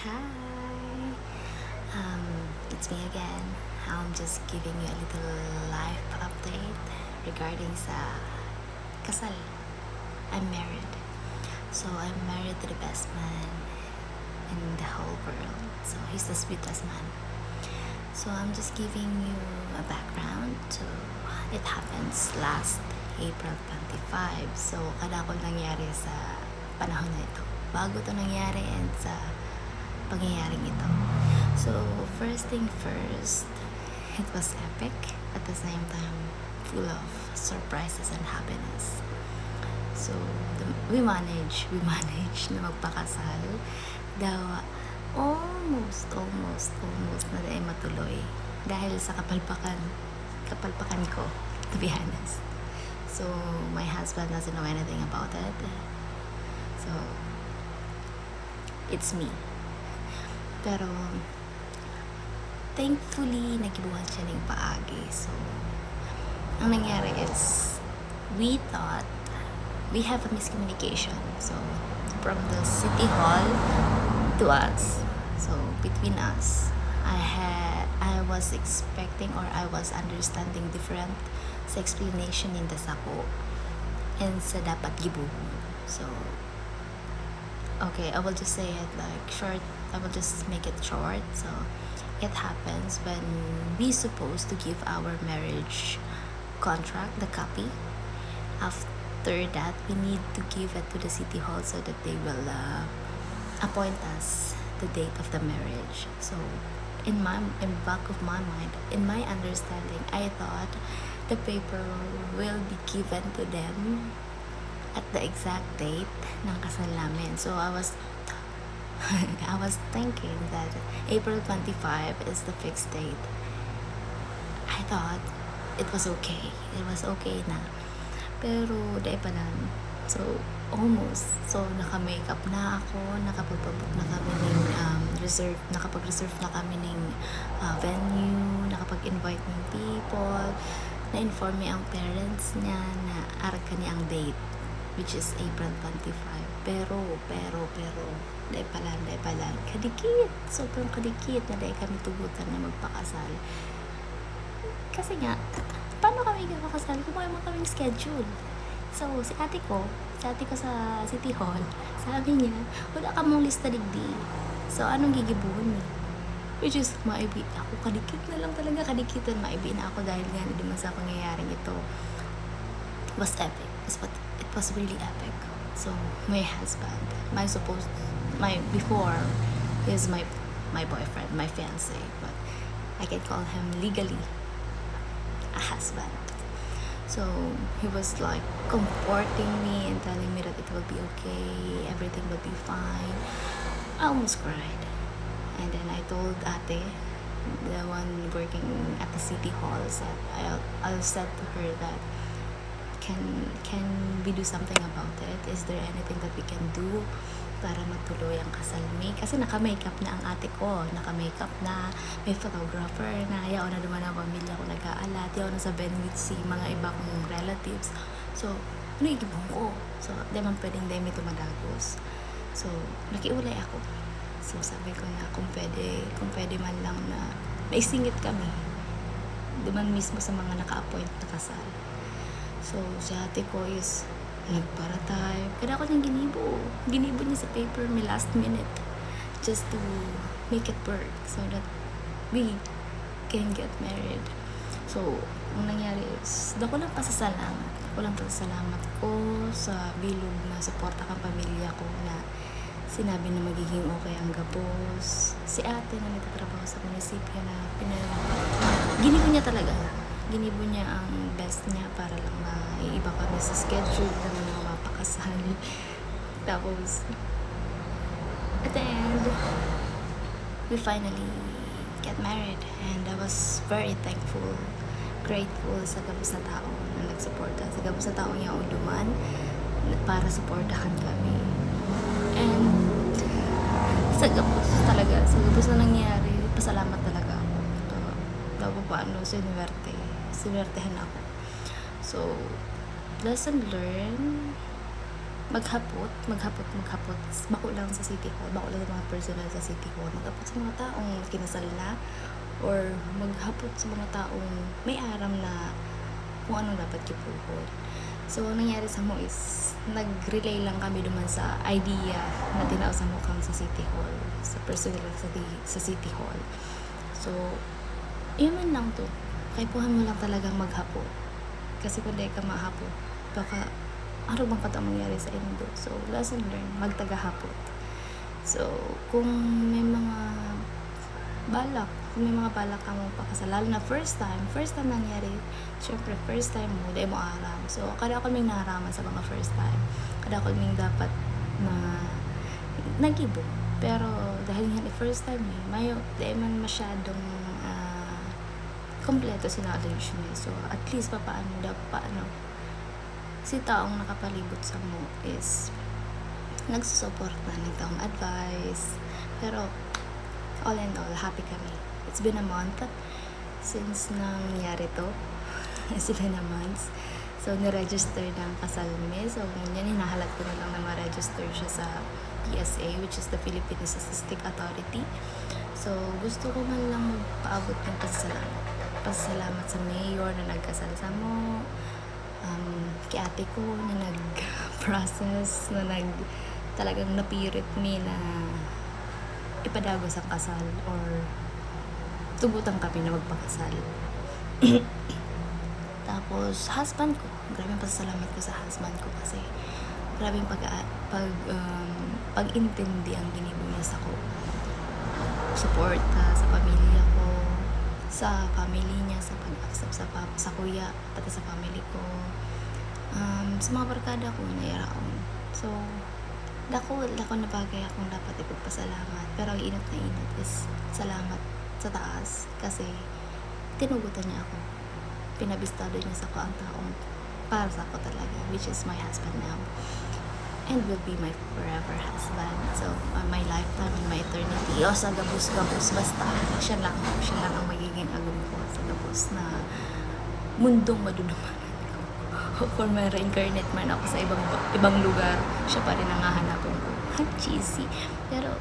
Hi, it's me again. I'm just giving you a little life update regarding sa kasal. I'm married. So I'm married to the best man in the whole world. So he's the sweetest man. So I'm just giving you a background. So it happens last April 25. So kadakol nangyari sa panahon na ito. Bago to nangyari and sa pangyayaring ito. So, first thing first, it was epic, at the same time full of surprises and happiness. So, we managed na magpakasal. Daw, almost na dahil matuloy. Dahil sa kapalpakan ko, to be honest. So, my husband doesn't know anything about it. So, it's me. Pero, thankfully, nagibuhan siya ng paagi. So, ang nangyari is, we thought, we have a miscommunication. So, from the city hall to us. So, between us, I was expecting or I was understanding different sa explanation in the sako and sa dapat gibuhon. So, okay, I will just say it like short. I will just make it short. So, it happens when we supposed to give our marriage contract, the copy. After that, we need to give it to the city hall so that they will appoint us the date of the marriage. So, in back of my mind, in my understanding, I thought the paper will be given to them at the exact date ng kasal namin. So I was thinking that April 25 is the fixed date. I thought it was okay. It was okay na. Pero dahil pa lang. So almost. So naka-makeup na ako, nakapag-book na kami ng nakapag-reserve na kami ng venue, nakapag-invite ng people, na-inform niya ang parents niya na arka niya ang date, which is April 25. Pero, dahil pala, kadikit. Sobrang kadikit na dahil kami tugutan na magpakasal. Kasi nga, paano kami kakasal kung wala mo kaming schedule? So, si ate ko sa City Hall, sabi niya, wala ka mong lista digdi. So, anong gigibuhon niya? Which is, maibi ako, kadikit na lang talaga, kadikitan, maibi na ako dahil nga naman sa pangyayaring ito. It was epic. It was really epic. So my husband, before is my boyfriend, my fiance, but I can call him legally a husband. So he was like comforting me and telling me that it will be okay, everything will be fine. I almost cried, and then I told ate, the one working at the city hall, I said to her that can we do something about it? Is there anything that we can do para matuloy ang kasal me? Kasi naka-makeup na ang ate ko, naka-makeup na, may photographer na, ayaw na naman ang pamilya ko nag-aalat, ayaw na sa venue si mga iba kong relatives. So, ano igibong ko? So, di man pwedeng demi tumadagos. So, nakiulay ako. So, sabi ko na kung pwede man lang na maisingit kami. Duman mismo sa mga naka-appoint na kasal. So, si ate ko is nagparatay. Kada ako niyang ginibo. Ginibo niya sa paper may last minute just to make it work so that we can get married. So, ang nangyari is, dako lang pasasalamat. Ako lang pasasalamat ko sa bilog na suporta kang pamilya ko na sinabi na magiging okay ang gabos. Si ate na nagtatrabaho sa munisipyo na ginibo niya talaga. Ginibo niya ang best niya para lang na iba kami sa schedule ng mga mapakasal. Tapos, at the end, we finally get married. And I was very thankful, grateful sa gabos na tao na nagsuporta. Sa gabos na tao niya uluman para suportahan kami. And sa gabos na nangyari, pasalamat talaga ako. Bago paano, sinuwertehan ako. So, lesson learned, maghapot. Bako lang sa City Hall, bako lang sa mga personal sa City Hall. Maghapot sa mga taong kinasal na, or maghapot sa mga taong may aram na kung anong dapat kipuhon. So, ang nangyari sa mo is, nag-relay lang kami duman sa idea na tinausan mo kang sa City Hall, sa personal sa City Hall. So, yun man lang to. Kaipuhan mo lang talagang maghapot. Kasi kung di ka mahapot, baka ano bang kata mangyari sa indo. So, lesson learned, magtagahapot. So, kung may mga balak ka mo pakasal, lalo na first time nangyari, syempre first time mo, di mo aram. So, kada ako may naharaman sa mga first time. Kada ako may dapat na nagibo. Pero, dahil nga first time mayo, di man masyadong kompleto si knowledge mo. So, at least paano si taong nakapalibot sa mo is nagsusuporta ng taong advice. Pero, all in all, happy kami. It's been a month since nangyari to. It's been a month. So, niregister ng kasal me. So, yan, hinahalat ko na lang na ma-register siya sa PSA, which is the Philippine Statistic Authority. So, gusto ko man lang magpaabot ng pasasalamat sa mayor na nagkasal sa mo, kay ate ko na nag-process, na talagang napirit me na ipadagos ang kasal or tubutan kami na magpakasal. Tapos, husband ko, grabe pasasalamat ko sa husband ko kasi grabe pag-intindi ang ginibo niya sa ko. Suporta sa pamilya ko, sa family niya, sa pag-accept sa kuya, pati sa family ko. Sa mga barkada ko, nairaon. So, dako na bagay akong dapat ipagpasalamat. Pero ang inot na inot is salamat sa taas kasi tinugutan niya ako. Pinabistado niya sa ko ang taong para sa ako talaga, which is my husband now. And will be my forever husband. So, my lifetime and my eternity. O sa gabos, basta. Siya lang ang magiging agum ko sa gabos na mundong madudumanan ko. For may reincarnate man ako sa ibang lugar, siya pa rin ang hahanapin ko. Cheesy. Pero,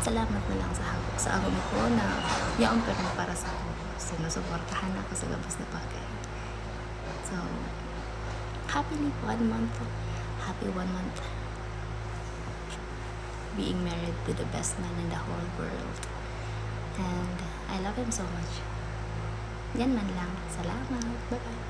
salamat na lang sa agum ko na yaon ka rin para sa ako. So, nasuportahan ako sa gabos na bagay. So, happily 1 month. Happy 1 month being married to the best man in the whole world. And I love him so much. Yan man lang. Salamat. Bye-bye.